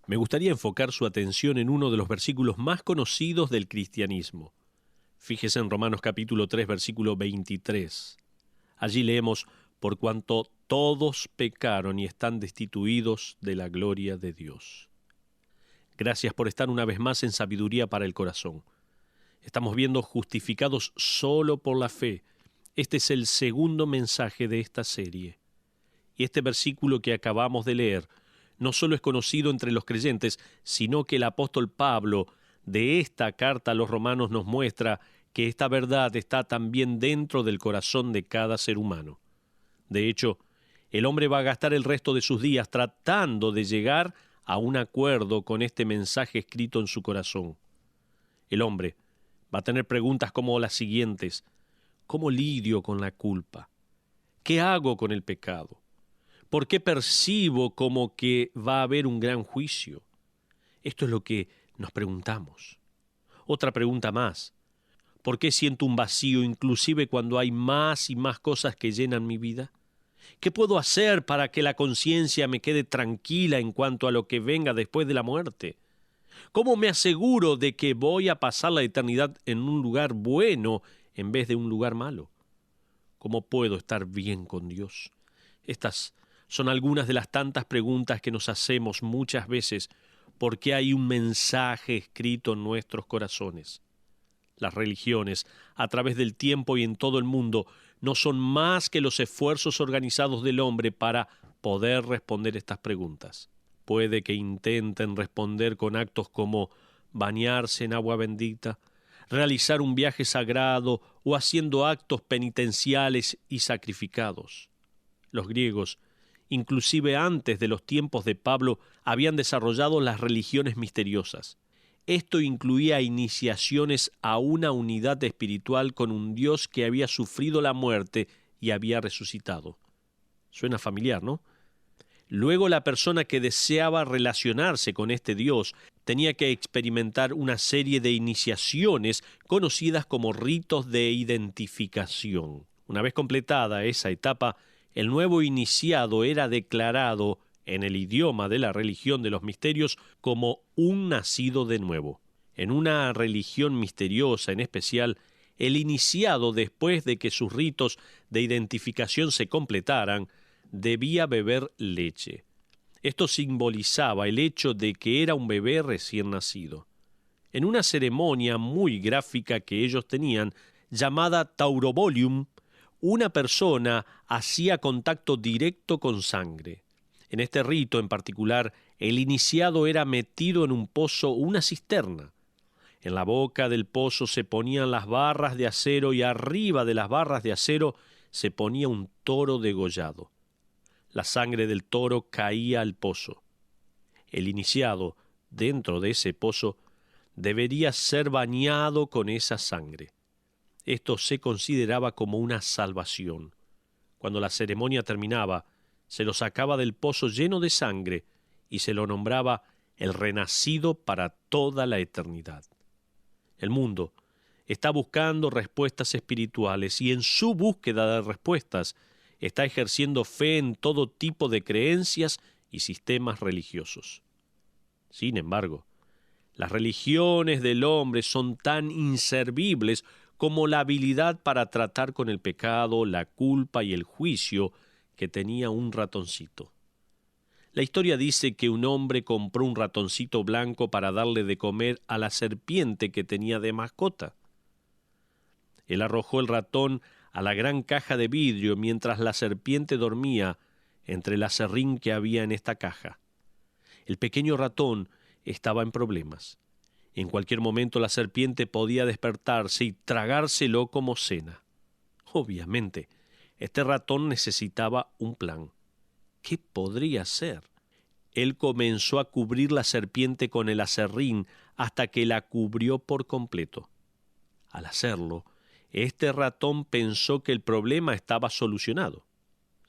Me gustaría enfocar su atención en uno de los versículos más conocidos del cristianismo. Fíjese en Romanos capítulo 3, versículo 23. Allí leemos: por cuanto todos pecaron y están destituidos de la gloria de Dios. Gracias por estar una vez más en Sabiduría para el Corazón. Estamos viendo justificados solo por la fe. Este es el segundo mensaje de esta serie. Y este versículo que acabamos de leer no solo es conocido entre los creyentes, sino que el apóstol Pablo de esta carta a los romanos nos muestra que esta verdad está también dentro del corazón de cada ser humano. De hecho, el hombre va a gastar el resto de sus días tratando de llegar a un acuerdo con este mensaje escrito en su corazón. El hombre va a tener preguntas como las siguientes: ¿cómo lidio con la culpa? ¿Qué hago con el pecado? ¿Por qué percibo como que va a haber un gran juicio? Esto es lo que nos preguntamos. Otra pregunta más: ¿por qué siento un vacío inclusive cuando hay más y más cosas que llenan mi vida? ¿Qué puedo hacer para que la conciencia me quede tranquila en cuanto a lo que venga después de la muerte? ¿Cómo me aseguro de que voy a pasar la eternidad en un lugar bueno en vez de un lugar malo? ¿Cómo puedo estar bien con Dios? Estas son algunas de las tantas preguntas que nos hacemos muchas veces porque hay un mensaje escrito en nuestros corazones. Las religiones, a través del tiempo y en todo el mundo, no son más que los esfuerzos organizados del hombre para poder responder estas preguntas. Puede que intenten responder con actos como bañarse en agua bendita, realizar un viaje sagrado o haciendo actos penitenciales y sacrificados. Los griegos, inclusive antes de los tiempos de Pablo, habían desarrollado las religiones misteriosas. Esto incluía iniciaciones a una unidad espiritual con un Dios que había sufrido la muerte y había resucitado. Suena familiar, ¿no? Luego la persona que deseaba relacionarse con este Dios tenía que experimentar una serie de iniciaciones conocidas como ritos de identificación. Una vez completada esa etapa, el nuevo iniciado era declarado en el idioma de la religión de los misterios como un nacido de nuevo. En una religión misteriosa en especial, el iniciado, después de que sus ritos de identificación se completaran, debía beber leche. Esto simbolizaba el hecho de que era un bebé recién nacido. En una ceremonia muy gráfica que ellos tenían, llamada taurobolium, una persona hacía contacto directo con sangre. En este rito en particular, el iniciado era metido en un pozo o una cisterna. En la boca del pozo se ponían las barras de acero y arriba de las barras de acero se ponía un toro degollado. La sangre del toro caía al pozo. El iniciado, dentro de ese pozo, debería ser bañado con esa sangre. Esto se consideraba como una salvación. Cuando la ceremonia terminaba, se lo sacaba del pozo lleno de sangre y se lo nombraba el renacido para toda la eternidad. El mundo está buscando respuestas espirituales y en su búsqueda de respuestas está ejerciendo fe en todo tipo de creencias y sistemas religiosos. Sin embargo, las religiones del hombre son tan inservibles como la habilidad para tratar con el pecado, la culpa y el juicio que tenía un ratoncito. La historia dice que un hombre compró un ratoncito blanco para darle de comer a la serpiente que tenía de mascota. Él arrojó el ratón a la gran caja de vidrio mientras la serpiente dormía entre el aserrín que había en esta caja. El pequeño ratón estaba en problemas. En cualquier momento la serpiente podía despertarse y tragárselo como cena. Obviamente, este ratón necesitaba un plan. ¿Qué podría hacer? Él comenzó a cubrir la serpiente con el aserrín hasta que la cubrió por completo. Al hacerlo, este ratón pensó que el problema estaba solucionado.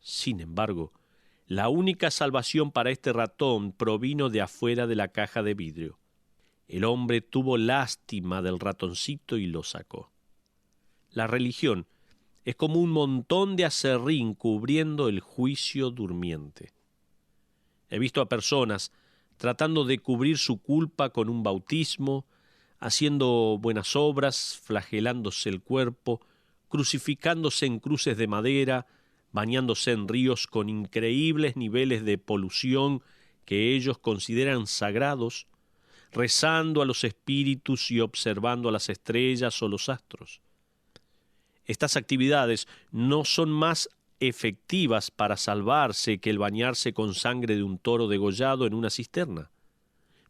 Sin embargo, la única salvación para este ratón provino de afuera de la caja de vidrio. El hombre tuvo lástima del ratoncito y lo sacó. La religión es como un montón de aserrín cubriendo el juicio durmiente. He visto a personas tratando de cubrir su culpa con un bautismo, haciendo buenas obras, flagelándose el cuerpo, crucificándose en cruces de madera, bañándose en ríos con increíbles niveles de polución que ellos consideran sagrados, rezando a los espíritus y observando a las estrellas o los astros. Estas actividades no son más efectivas para salvarse que el bañarse con sangre de un toro degollado en una cisterna.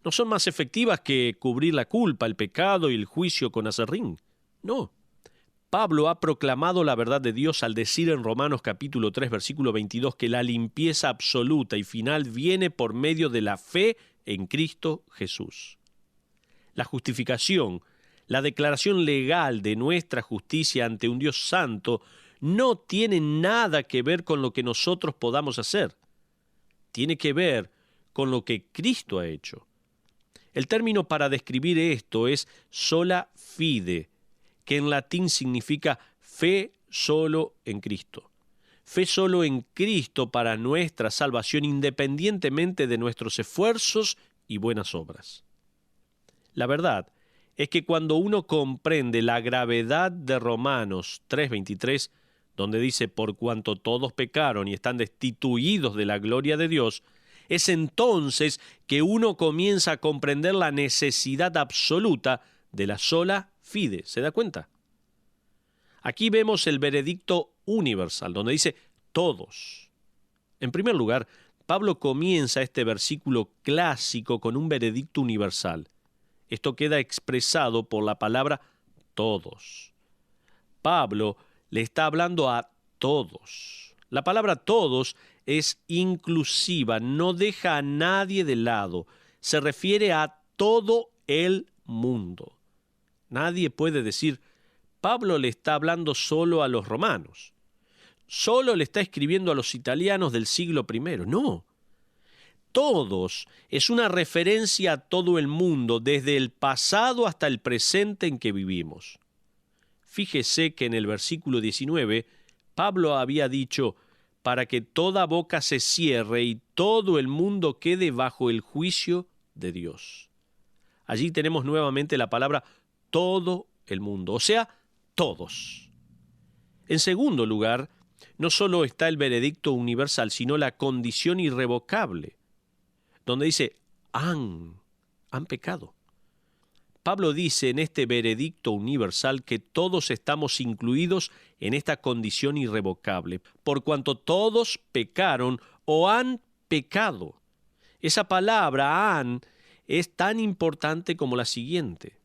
No son más efectivas que cubrir la culpa, el pecado y el juicio con aserrín. No. Pablo ha proclamado la verdad de Dios al decir en Romanos capítulo 3, versículo 22, que la limpieza absoluta y final viene por medio de la fe en Cristo Jesús. La justificación, la declaración legal de nuestra justicia ante un Dios santo, no tiene nada que ver con lo que nosotros podamos hacer. Tiene que ver con lo que Cristo ha hecho. El término para describir esto es sola fide, que en latín significa fe solo en Cristo. Fe solo en Cristo para nuestra salvación, independientemente de nuestros esfuerzos y buenas obras. La verdad es que cuando uno comprende la gravedad de Romanos 3:23, donde dice, por cuanto todos pecaron y están destituidos de la gloria de Dios, es entonces que uno comienza a comprender la necesidad absoluta de la sola fide. ¿Se da cuenta? Aquí vemos el veredicto universal, donde dice todos. En primer lugar, Pablo comienza este versículo clásico con un veredicto universal. Esto queda expresado por la palabra todos. Pablo le está hablando a todos. La palabra todos es inclusiva, no deja a nadie de lado. Se refiere a todo el mundo. Nadie puede decir, Pablo le está hablando solo a los romanos. Solo le está escribiendo a los italianos del siglo I. No. Todos es una referencia a todo el mundo, desde el pasado hasta el presente en que vivimos. Fíjese que en el versículo 19, Pablo había dicho, para que toda boca se cierre y todo el mundo quede bajo el juicio de Dios. Allí tenemos nuevamente la palabra todo el mundo, o sea, todos. En segundo lugar, no solo está el veredicto universal, sino la condición irrevocable, donde dice, han pecado. Pablo dice en este veredicto universal que todos estamos incluidos en esta condición irrevocable, por cuanto todos pecaron o han pecado. Esa palabra han es tan importante como la siguiente.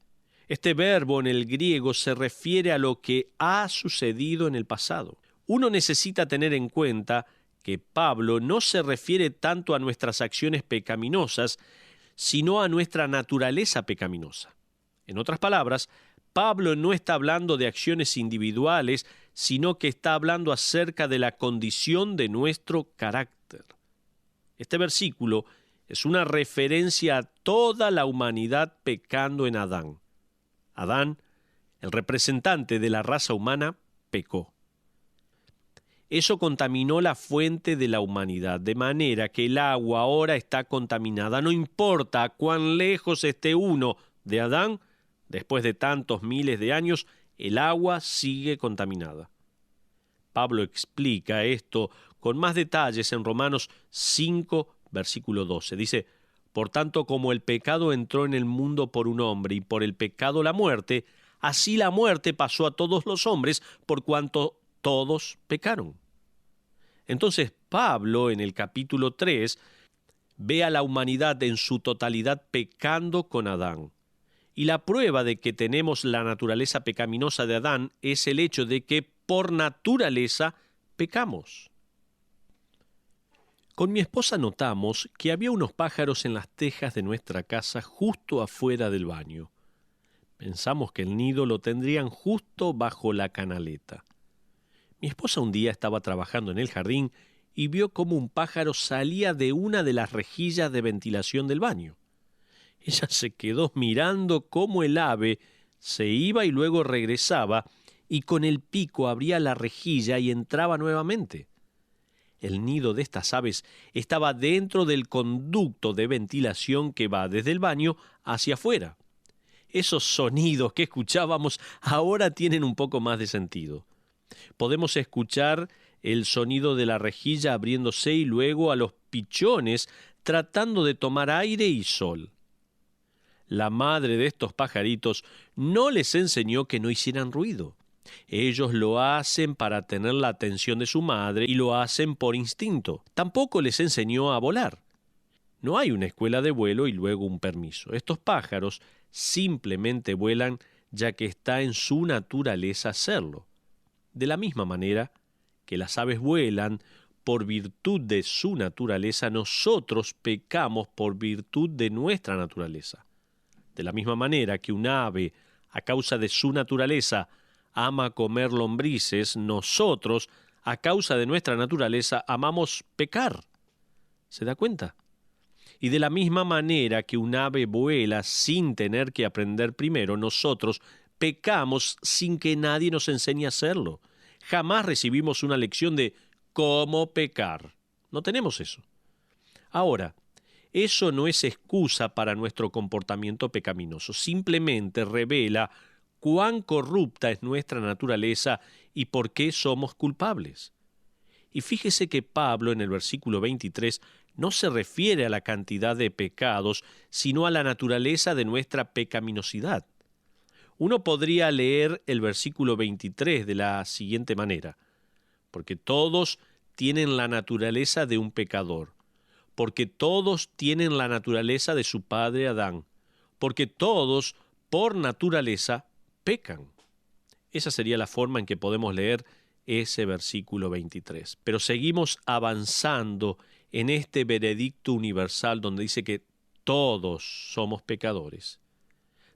Este verbo en el griego se refiere a lo que ha sucedido en el pasado. Uno necesita tener en cuenta que Pablo no se refiere tanto a nuestras acciones pecaminosas, sino a nuestra naturaleza pecaminosa. En otras palabras, Pablo no está hablando de acciones individuales, sino que está hablando acerca de la condición de nuestro carácter. Este versículo es una referencia a toda la humanidad pecando en Adán. Adán, el representante de la raza humana, pecó. Eso contaminó la fuente de la humanidad, de manera que el agua ahora está contaminada. No importa cuán lejos esté uno de Adán, después de tantos miles de años, el agua sigue contaminada. Pablo explica esto con más detalles en Romanos 5, versículo 12. Dice, por tanto, como el pecado entró en el mundo por un hombre y por el pecado la muerte, así la muerte pasó a todos los hombres por cuanto todos pecaron. Entonces Pablo en el capítulo 3 ve a la humanidad en su totalidad pecando con Adán. Y la prueba de que tenemos la naturaleza pecaminosa de Adán es el hecho de que por naturaleza pecamos. Con mi esposa notamos que había unos pájaros en las tejas de nuestra casa justo afuera del baño. Pensamos que el nido lo tendrían justo bajo la canaleta. Mi esposa un día estaba trabajando en el jardín y vio cómo un pájaro salía de una de las rejillas de ventilación del baño. Ella se quedó mirando cómo el ave se iba y luego regresaba y con el pico abría la rejilla y entraba nuevamente. El nido de estas aves estaba dentro del conducto de ventilación que va desde el baño hacia afuera. Esos sonidos que escuchábamos ahora tienen un poco más de sentido. Podemos escuchar el sonido de la rejilla abriéndose y luego a los pichones tratando de tomar aire y sol. La madre de estos pajaritos no les enseñó que no hicieran ruido. Ellos lo hacen para tener la atención de su madre y lo hacen por instinto. Tampoco les enseñó a volar. No hay una escuela de vuelo y luego un permiso. Estos pájaros simplemente vuelan ya que está en su naturaleza hacerlo. De la misma manera que las aves vuelan por virtud de su naturaleza, nosotros pecamos por virtud de nuestra naturaleza. De la misma manera que un ave, a causa de su naturaleza, ama comer lombrices, nosotros, a causa de nuestra naturaleza, amamos pecar. ¿Se da cuenta? Y de la misma manera que un ave vuela sin tener que aprender primero, nosotros pecamos sin que nadie nos enseñe a hacerlo. Jamás recibimos una lección de cómo pecar. No tenemos eso. Ahora, eso no es excusa para nuestro comportamiento pecaminoso. Simplemente revela cuán corrupta es nuestra naturaleza y por qué somos culpables. Y fíjese que Pablo en el versículo 23 no se refiere a la cantidad de pecados, sino a la naturaleza de nuestra pecaminosidad. Uno podría leer el versículo 23 de la siguiente manera: porque todos tienen la naturaleza de un pecador, porque todos tienen la naturaleza de su padre Adán, porque todos, por naturaleza, pecan. Esa sería la forma en que podemos leer ese versículo 23. Pero seguimos avanzando en este veredicto universal donde dice que todos somos pecadores.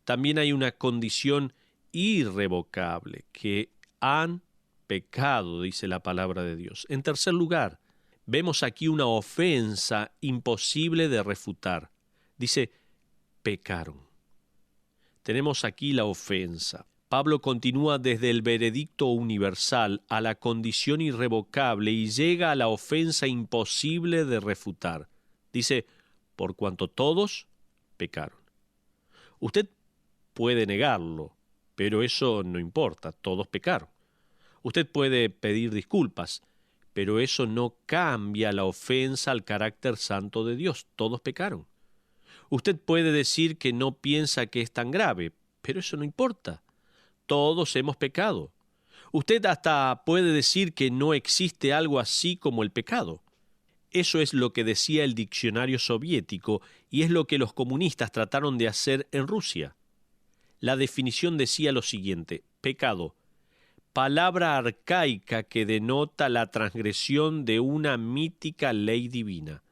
También hay una condición irrevocable, que han pecado, dice la palabra de Dios. En tercer lugar, vemos aquí una ofensa imposible de refutar. Dice, pecaron. Tenemos aquí la ofensa. Pablo continúa desde el veredicto universal a la condición irrevocable y llega a la ofensa imposible de refutar. Dice, por cuanto todos pecaron. Usted puede negarlo, pero eso no importa, todos pecaron. Usted puede pedir disculpas, pero eso no cambia la ofensa al carácter santo de Dios, todos pecaron. Usted puede decir que no piensa que es tan grave, pero eso no importa. Todos hemos pecado. Usted hasta puede decir que no existe algo así como el pecado. Eso es lo que decía el diccionario soviético y es lo que los comunistas trataron de hacer en Rusia. La definición decía lo siguiente: pecado, palabra arcaica que denota la transgresión de una mítica ley divina.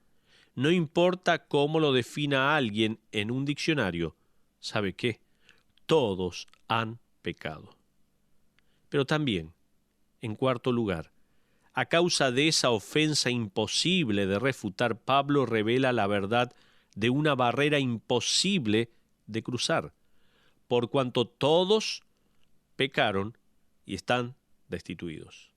No importa cómo lo defina alguien en un diccionario, ¿sabe qué? Todos han pecado. Pero también, en cuarto lugar, a causa de esa ofensa imposible de refutar, Pablo revela la verdad de una barrera imposible de cruzar, por cuanto todos pecaron y están destituidos.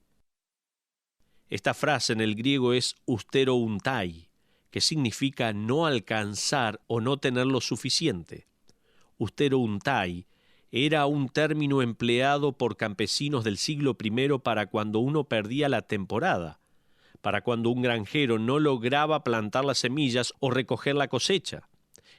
Esta frase en el griego es usterountai, que significa no alcanzar o no tener lo suficiente. Usterountai era un término empleado por campesinos del siglo I para cuando uno perdía la temporada, para cuando un granjero no lograba plantar las semillas o recoger la cosecha.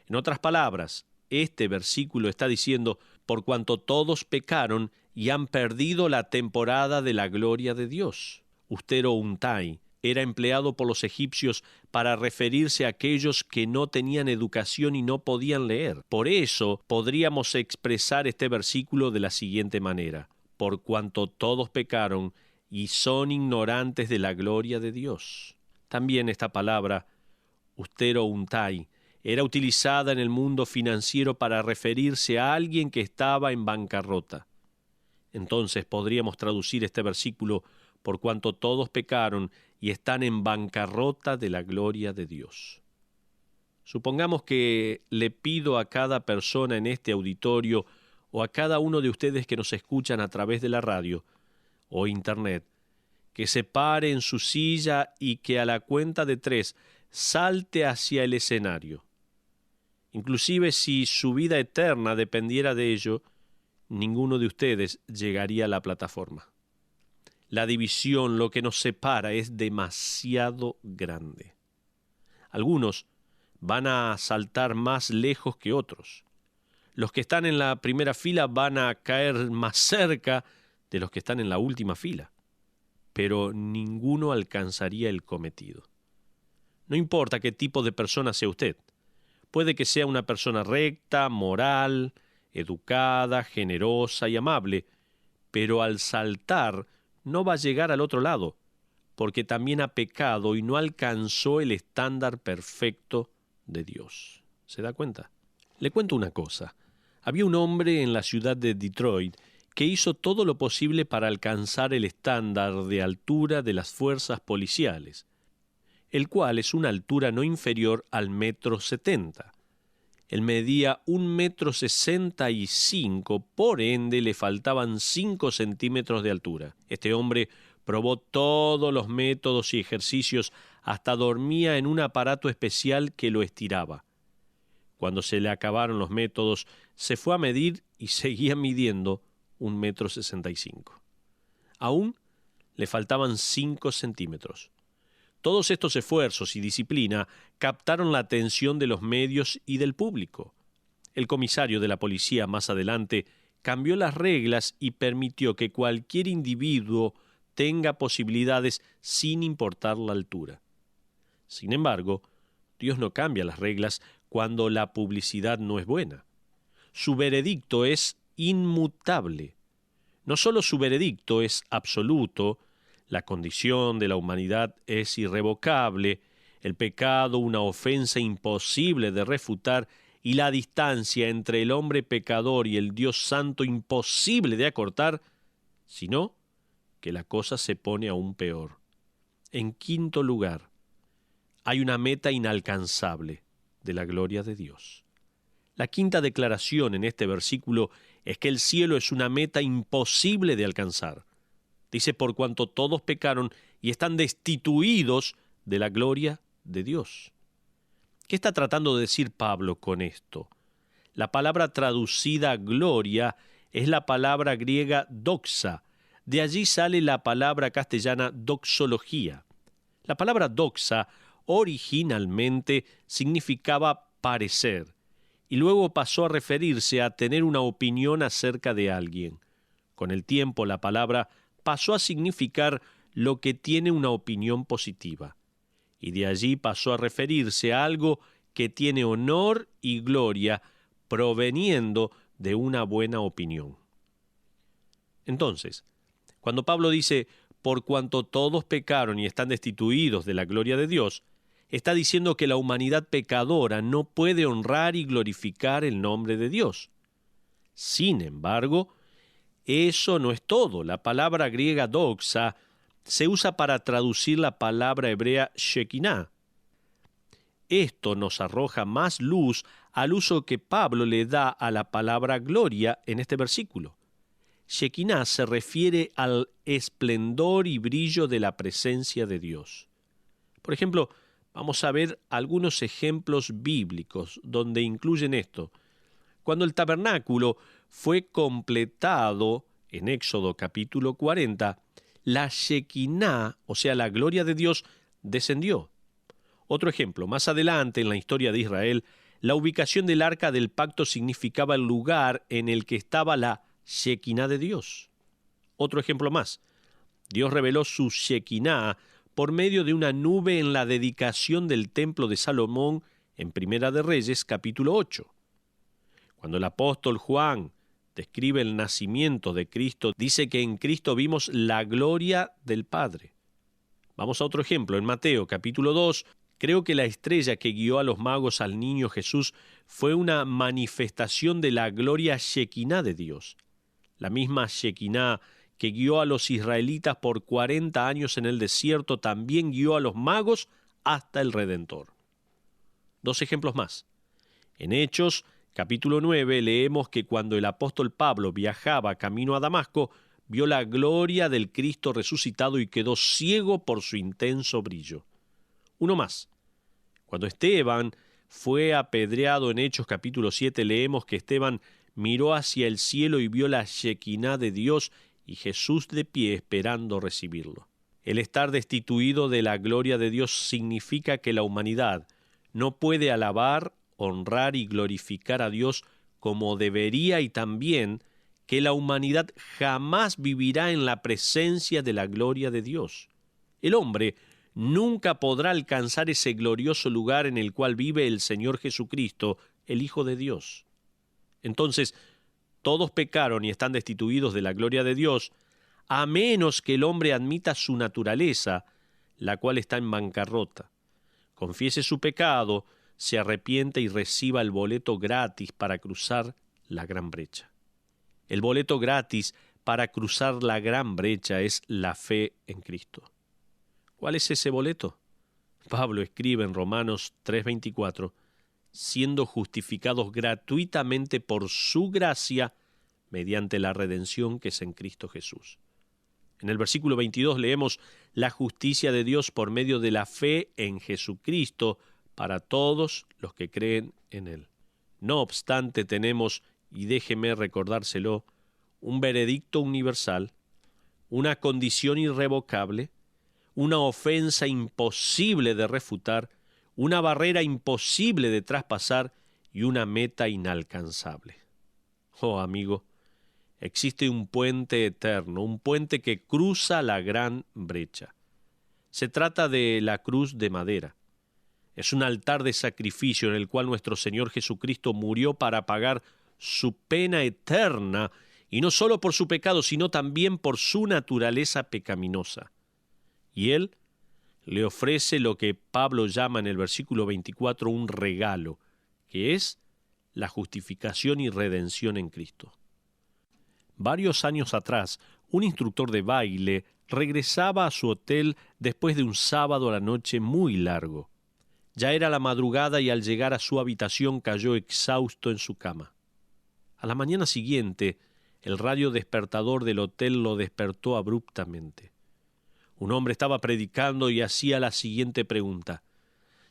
En otras palabras, este versículo está diciendo, por cuanto todos pecaron y han perdido la temporada de la gloria de Dios. Usterountai era empleado por los egipcios para referirse a aquellos que no tenían educación y no podían leer. Por eso podríamos expresar este versículo de la siguiente manera: por cuanto todos pecaron y son ignorantes de la gloria de Dios. También esta palabra, usterountai, era utilizada en el mundo financiero para referirse a alguien que estaba en bancarrota. Entonces podríamos traducir este versículo: por cuanto todos pecaron y están en bancarrota de la gloria de Dios. Supongamos que le pido a cada persona en este auditorio o a cada uno de ustedes que nos escuchan a través de la radio o internet que se pare en su silla y que a la cuenta de 3 salte hacia el escenario. Inclusive si su vida eterna dependiera de ello, ninguno de ustedes llegaría a la plataforma. La división, lo que nos separa, es demasiado grande. Algunos van a saltar más lejos que otros. Los que están en la primera fila van a caer más cerca de los que están en la última fila, pero ninguno alcanzaría el cometido. No importa qué tipo de persona sea usted. Puede que sea una persona recta, moral, educada, generosa y amable, pero al saltar no va a llegar al otro lado, porque también ha pecado y no alcanzó el estándar perfecto de Dios. ¿Se da cuenta? Le cuento una cosa. Había un hombre en la ciudad de Detroit que hizo todo lo posible para alcanzar el estándar de altura de las fuerzas policiales, el cual es una altura no inferior al 1,70 m. Él medía 1,65 m, por ende le faltaban 5 centímetros de altura. Este hombre probó todos los métodos y ejercicios, hasta dormía en un aparato especial que lo estiraba. Cuando se le acabaron los métodos, se fue a medir y seguía midiendo 1,65 m. Aún le faltaban 5 centímetros. Todos estos esfuerzos y disciplina captaron la atención de los medios y del público. El comisario de la policía más adelante cambió las reglas y permitió que cualquier individuo tenga posibilidades sin importar la altura. Sin embargo, Dios no cambia las reglas cuando la publicidad no es buena. Su veredicto es inmutable. No solo su veredicto es absoluto, la condición de la humanidad es irrevocable, el pecado una ofensa imposible de refutar y la distancia entre el hombre pecador y el Dios santo imposible de acortar, sino que la cosa se pone aún peor. En quinto lugar, hay una meta inalcanzable de la gloria de Dios. La quinta declaración en este versículo es que el cielo es una meta imposible de alcanzar. Dice, por cuanto todos pecaron y están destituidos de la gloria de Dios. ¿Qué está tratando de decir Pablo con esto? La palabra traducida gloria es la palabra griega doxa. De allí sale la palabra castellana doxología. La palabra doxa originalmente significaba parecer, y luego pasó a referirse a tener una opinión acerca de alguien. Con el tiempo, la palabra pasó a significar lo que tiene una opinión positiva, y de allí pasó a referirse a algo que tiene honor y gloria proveniendo de una buena opinión. Entonces, cuando Pablo dice, por cuanto todos pecaron y están destituidos de la gloria de Dios, está diciendo que la humanidad pecadora no puede honrar y glorificar el nombre de Dios. Sin embargo, eso no es todo. La palabra griega doxa se usa para traducir la palabra hebrea shekinah. Esto nos arroja más luz al uso que Pablo le da a la palabra gloria en este versículo. Shekinah se refiere al esplendor y brillo de la presencia de Dios. Por ejemplo, vamos a ver algunos ejemplos bíblicos donde incluyen esto. Cuando el tabernáculo fue completado en Éxodo capítulo 40, la Shekinah, o sea, la gloria de Dios, descendió. Otro ejemplo, más adelante en la historia de Israel, la ubicación del arca del pacto significaba el lugar en el que estaba la Shekinah de Dios. Otro ejemplo más, Dios reveló su Shekinah por medio de una nube en la dedicación del templo de Salomón en Primera de Reyes capítulo 8. Cuando el apóstol Juan describe el nacimiento de Cristo, dice que en Cristo vimos la gloria del Padre. Vamos a otro ejemplo, en Mateo capítulo 2, creo que la estrella que guió a los magos al niño Jesús fue una manifestación de la gloria Shekinah de Dios. La misma Shekinah que guió a los israelitas por 40 años en el desierto, también guió a los magos hasta el Redentor. Dos ejemplos más. En Hechos capítulo 9 leemos que cuando el apóstol Pablo viajaba camino a Damasco, vio la gloria del Cristo resucitado y quedó ciego por su intenso brillo. Uno más. Cuando Esteban fue apedreado en Hechos capítulo 7, leemos que Esteban miró hacia el cielo y vio la Shekinah de Dios y Jesús de pie esperando recibirlo. El estar destituido de la gloria de Dios significa que la humanidad no puede alabar, honrar y glorificar a Dios como debería, y también que la humanidad jamás vivirá en la presencia de la gloria de Dios. El hombre nunca podrá alcanzar ese glorioso lugar en el cual vive el Señor Jesucristo, el Hijo de Dios. Entonces, todos pecaron y están destituidos de la gloria de Dios, a menos que el hombre admita su naturaleza, la cual está en bancarrota, confiese su pecado, se arrepiente y reciba el boleto gratis para cruzar la gran brecha. El boleto gratis para cruzar la gran brecha es la fe en Cristo. ¿Cuál es ese boleto? Pablo escribe en Romanos 3:24, siendo justificados gratuitamente por su gracia mediante la redención que es en Cristo Jesús. En el versículo 22 leemos la justicia de Dios por medio de la fe en Jesucristo para todos los que creen en Él. No obstante, tenemos, y déjeme recordárselo, un veredicto universal, una condición irrevocable, una ofensa imposible de refutar, una barrera imposible de traspasar y una meta inalcanzable. Oh, amigo, existe un puente eterno, un puente que cruza la gran brecha. Se trata de la cruz de madera. Es un altar de sacrificio en el cual nuestro Señor Jesucristo murió para pagar su pena eterna, y no solo por su pecado, sino también por su naturaleza pecaminosa. Y Él le ofrece lo que Pablo llama en el versículo 24 un regalo, que es la justificación y redención en Cristo. Varios años atrás, un instructor de baile regresaba a su hotel después de un sábado a la noche muy largo. Ya era la madrugada y al llegar a su habitación cayó exhausto en su cama. A la mañana siguiente, el radio despertador del hotel lo despertó abruptamente. Un hombre estaba predicando y hacía la siguiente pregunta.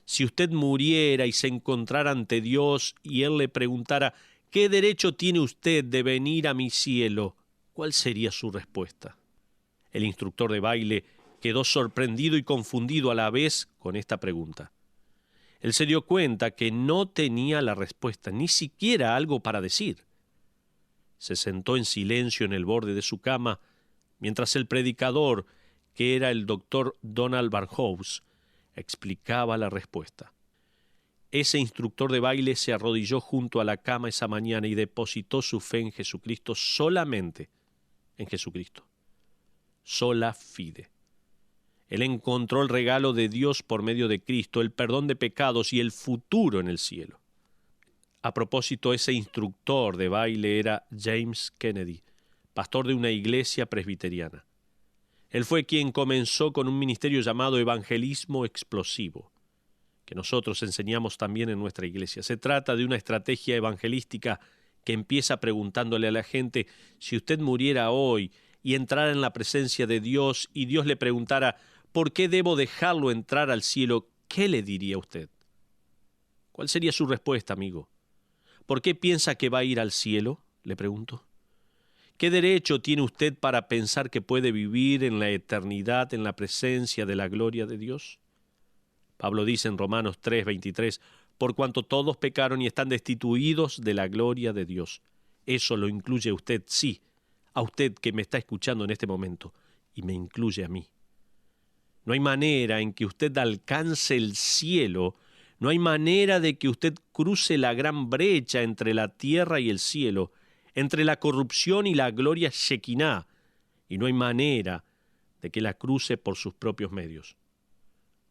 Si usted muriera y se encontrara ante Dios y Él le preguntara, ¿qué derecho tiene usted de venir a mi cielo?, ¿cuál sería su respuesta? El instructor de baile quedó sorprendido y confundido a la vez con esta pregunta. Él se dio cuenta que no tenía la respuesta, ni siquiera algo para decir. Se sentó en silencio en el borde de su cama, mientras el predicador, que era el doctor Donald Barnhouse, explicaba la respuesta. Ese instructor de baile se arrodilló junto a la cama esa mañana y depositó su fe en Jesucristo, solamente en Jesucristo. Sola fide. Él encontró el regalo de Dios por medio de Cristo, el perdón de pecados y el futuro en el cielo. A propósito, ese instructor de baile era James Kennedy, pastor de una iglesia presbiteriana. Él fue quien comenzó con un ministerio llamado evangelismo explosivo, que nosotros enseñamos también en nuestra iglesia. Se trata de una estrategia evangelística que empieza preguntándole a la gente, si usted muriera hoy y entrara en la presencia de Dios y Dios le preguntara, ¿por qué debo dejarlo entrar al cielo?, ¿qué le diría usted? ¿Cuál sería su respuesta, amigo? ¿Por qué piensa que va a ir al cielo?, le pregunto. ¿Qué derecho tiene usted para pensar que puede vivir en la eternidad en la presencia de la gloria de Dios? Pablo dice en Romanos 3:23, por cuanto todos pecaron y están destituidos de la gloria de Dios. Eso lo incluye a usted, sí, a usted que me está escuchando en este momento, y me incluye a mí. No hay manera en que usted alcance el cielo, no hay manera de que usted cruce la gran brecha entre la tierra y el cielo, entre la corrupción y la gloria Shekinah, y no hay manera de que la cruce por sus propios medios,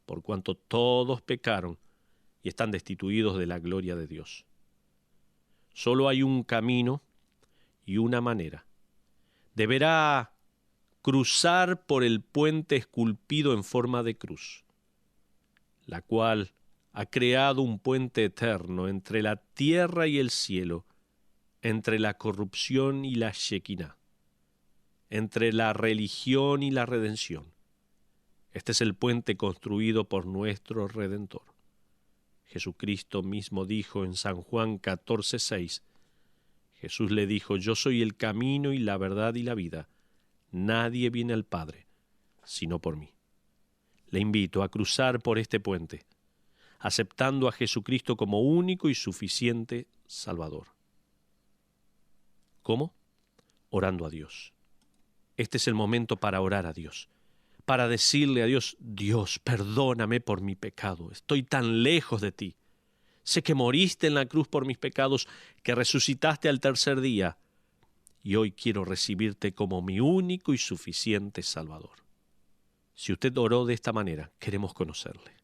por cuanto todos pecaron y están destituidos de la gloria de Dios. Solo hay un camino y una manera. Deberá cruzar por el puente esculpido en forma de cruz, la cual ha creado un puente eterno entre la tierra y el cielo, entre la corrupción y la Shekinah. entre la religión y la redención. Este es el puente construido por nuestro Redentor. Jesucristo mismo dijo en San Juan 14:6, Jesús le dijo, yo soy el camino y la verdad y la vida. Nadie viene al Padre, sino por mí. Le invito a cruzar por este puente, aceptando a Jesucristo como único y suficiente Salvador. ¿Cómo? Orando a Dios. Este es el momento para orar a Dios, para decirle a Dios, Dios, perdóname por mi pecado, estoy tan lejos de ti. Sé que moriste en la cruz por mis pecados, que resucitaste al tercer día, y hoy quiero recibirte como mi único y suficiente Salvador. Si usted oró de esta manera, queremos conocerle.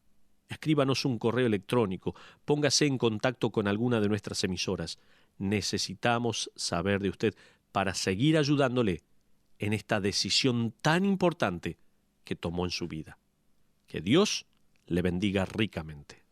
Escríbanos un correo electrónico, póngase en contacto con alguna de nuestras emisoras. Necesitamos saber de usted para seguir ayudándole en esta decisión tan importante que tomó en su vida. Que Dios le bendiga ricamente.